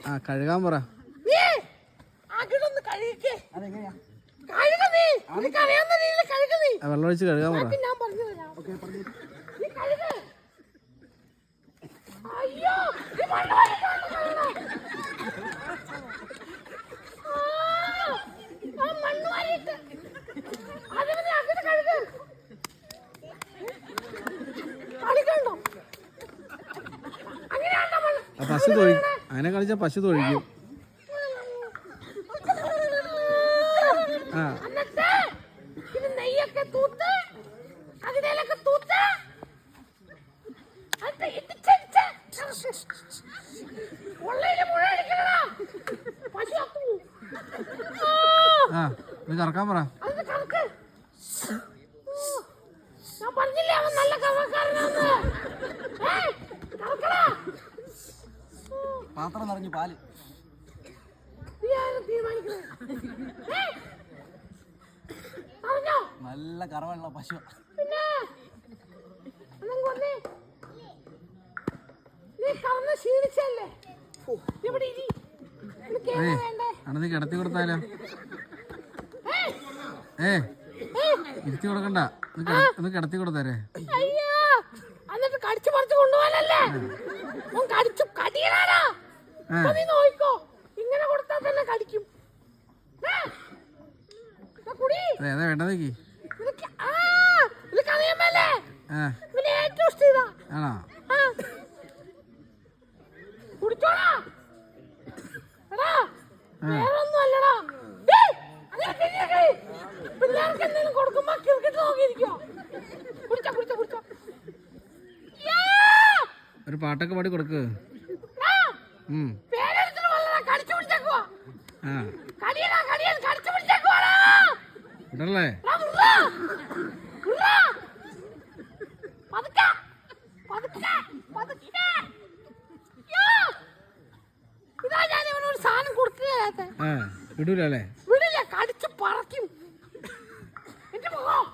ആ കഴുകാൻ പറ. വെള്ളം ഒഴിച്ച് കഴുകാൻ പറ. പശു തൊഴിക്കും. അങ്ങനെ കളിച്ചാ പശു തൊഴിക്കും. ഇത് കറക്കാൻ പറ. പാത്രം നിറഞ്ഞു പാല്. നല്ല കറവുള്ള പശു. അണത് കിടത്തി കൊടുത്താലോ? ഇരുത്തി കൊടുക്കണ്ട, ഒന്ന് കിടത്തി കൊടുത്താരേ. കടിച്ചു പറിച്ചു കൊണ്ടുപോകാനല്ലേ? ഇങ്ങനെ കൊടുത്താൽ തന്നെ കടിക്കും. ഏതാ വേണ്ടതേക്ക്? ആണോ? ഒരു പാട്ടൊക്കെ പാടി കൊടുക്ക്. ഇടല്ലേ? ഇടൂലേ?